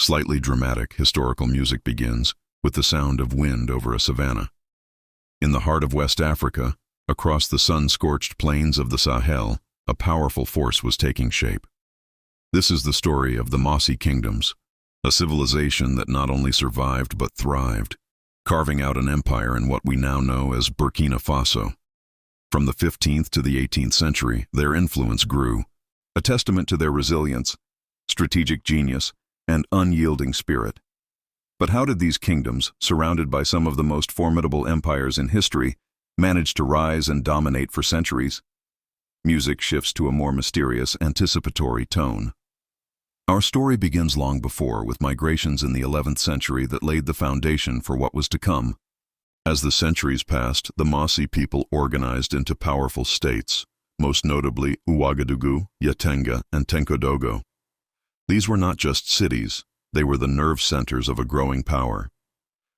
Slightly dramatic historical music begins with the sound of wind over a savanna. In the heart of West Africa, across the sun-scorched plains of the Sahel, a powerful force was taking shape. This is the story of the Mossi kingdoms, a civilization that not only survived but thrived, carving out an empire in what we now know as Burkina Faso. From the 15th to the 18th century, their influence grew, a testament to their resilience, strategic genius, and unyielding spirit. But how did these kingdoms, surrounded by some of the most formidable empires in history, manage to rise and dominate for centuries? Music shifts to a more mysterious, anticipatory tone. Our story begins long before, with migrations in the 11th century that laid the foundation for what was to come. As the centuries passed, the Mossi people organized into powerful states, most notably Ouagadougou, Yatenga, and Tenkodogo. These were not just cities, they were the nerve centers of a growing power.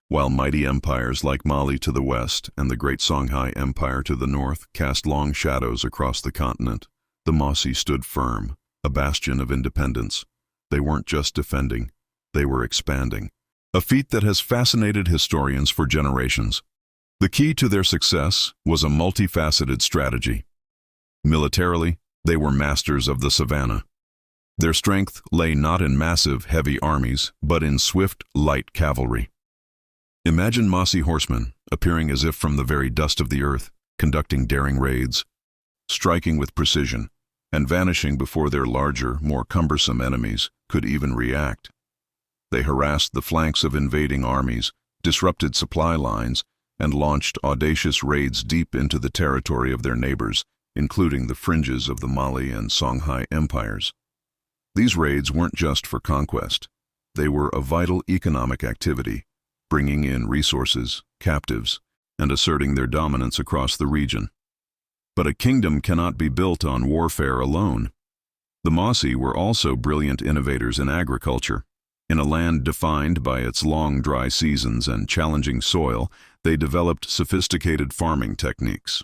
While mighty empires like Mali to the west and the Great Songhai Empire to the north cast long shadows across the continent, the Mossi stood firm, a bastion of independence. They weren't just defending, they were expanding, a feat that has fascinated historians for generations. The key to their success was a multifaceted strategy. Militarily, they were masters of the Savanna. Their strength lay not in massive, heavy armies, but in swift, light cavalry. Imagine Mossi horsemen, appearing as if from the very dust of the earth, conducting daring raids, striking with precision, and vanishing before their larger, more cumbersome enemies could even react. They harassed the flanks of invading armies, disrupted supply lines, and launched audacious raids deep into the territory of their neighbors, including the fringes of the Mali and Songhai empires. These raids weren't just for conquest. They were a vital economic activity, bringing in resources, captives, and asserting their dominance across the region. But a kingdom cannot be built on warfare alone. The Mossi were also brilliant innovators in agriculture. In a land defined by its long dry seasons and challenging soil, they developed sophisticated farming techniques.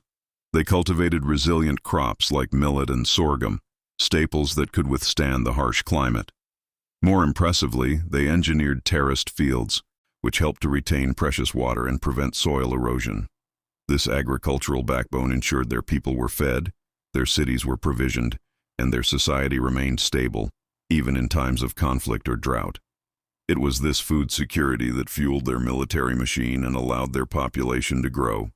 They cultivated resilient crops like millet and sorghum, staples that could withstand the harsh climate. More impressively, they engineered terraced fields, which helped to retain precious water and prevent soil erosion. This agricultural backbone ensured their people were fed, their cities were provisioned, and their society remained stable, even in times of conflict or drought. It was this food security that fueled their military machine and allowed their population to grow.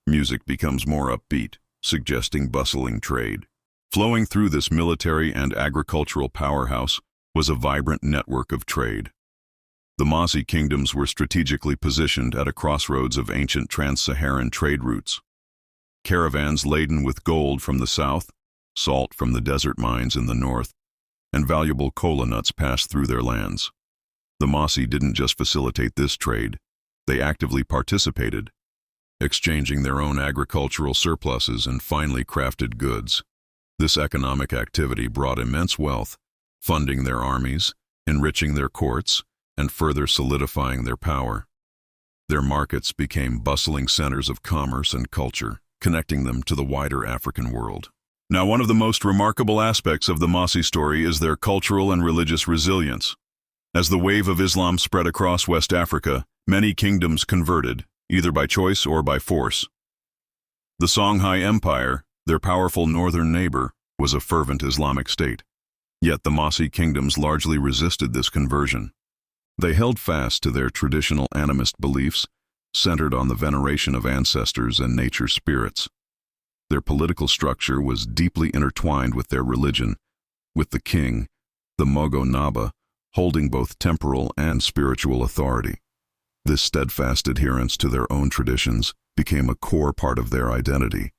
Music becomes more upbeat, suggesting bustling trade. Flowing through this military and agricultural powerhouse was a vibrant network of trade. The Mossi kingdoms were strategically positioned at a crossroads of ancient trans-Saharan trade routes. Caravans laden with gold from the south, salt from the desert mines in the north, and valuable cola nuts passed through their lands. The Mossi didn't just facilitate this trade, they actively participated, exchanging their own agricultural surpluses and finely crafted goods. This economic activity brought immense wealth, funding their armies, enriching their courts, and further solidifying their power. Their markets became bustling centers of commerce and culture, connecting them to the wider African world. Now, one of the most remarkable aspects of the Mossi story is their cultural and religious resilience. As the wave of Islam spread across West Africa, many kingdoms converted, either by choice or by force. The Songhai Empire, their powerful northern neighbor, was a fervent Islamic state. Yet the Mossi kingdoms largely resisted this conversion. They held fast to their traditional animist beliefs, centered on the veneration of ancestors and nature spirits. Their political structure was deeply intertwined with their religion, with the king, the Mogo Naba, holding both temporal and spiritual authority. This steadfast adherence to their own traditions became a core part of their identity,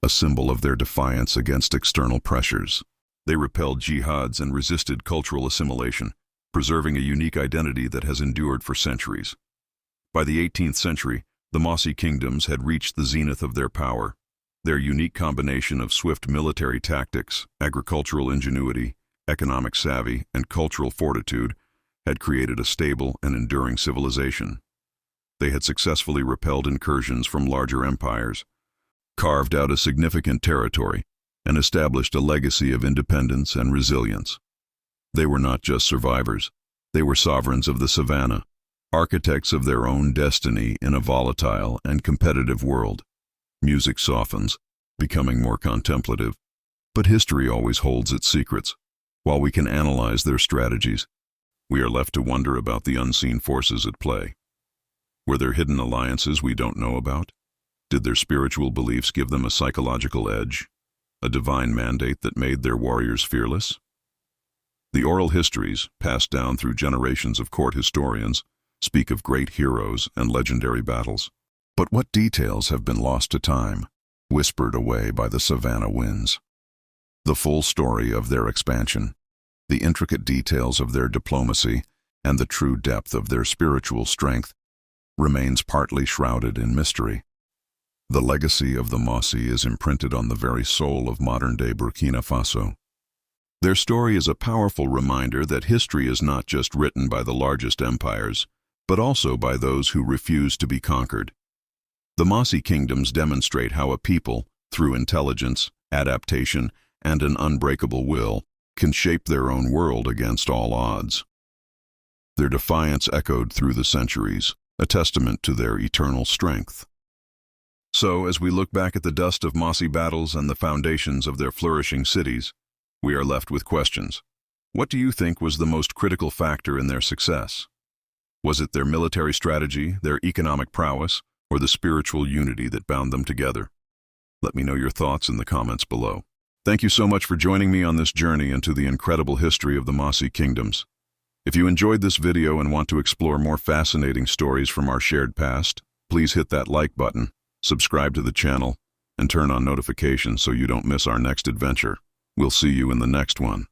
a symbol of their defiance against external pressures. They repelled jihads and resisted cultural assimilation, preserving a unique identity that has endured for centuries. By the 18th century, the Mossi kingdoms had reached the zenith of their power. Their unique combination of swift military tactics, agricultural ingenuity, economic savvy, and cultural fortitude had created a stable and enduring civilization. They had successfully repelled incursions from larger empires, carved out a significant territory, and established a legacy of independence and resilience. They were not just survivors, They were sovereigns of the Savanna, architects of their own destiny in a volatile and competitive world. Music softens, becoming more contemplative, but history always holds its secrets. While we can analyze their strategies, we are left to wonder about the unseen forces at play. Were there hidden alliances we don't know about? Did their spiritual beliefs give them a psychological edge, a divine mandate that made their warriors fearless? The oral histories, passed down through generations of court historians, speak of great heroes and legendary battles. But what details have been lost to time, whispered away by the Savanna winds? The full story of their expansion, the intricate details of their diplomacy, and the true depth of their spiritual strength remains partly shrouded in mystery. The legacy of the Mossi is imprinted on the very soul of modern-day Burkina Faso. Their story is a powerful reminder that history is not just written by the largest empires, but also by those who refuse to be conquered. The Mossi kingdoms demonstrate how a people, through intelligence, adaptation, and an unbreakable will, can shape their own world against all odds. Their defiance echoed through the centuries, a testament to their eternal strength. So, as we look back at the dust of Mossi battles and the foundations of their flourishing cities, we are left with questions. What do you think was the most critical factor in their success? Was it their military strategy, their economic prowess, or the spiritual unity that bound them together? Let me know your thoughts in the comments below. Thank you so much for joining me on this journey into the incredible history of the Mossi kingdoms. If you enjoyed this video and want to explore more fascinating stories from our shared past, please hit that like button, subscribe to the channel, and turn on notifications so you don't miss our next adventure. We'll see you in the next one.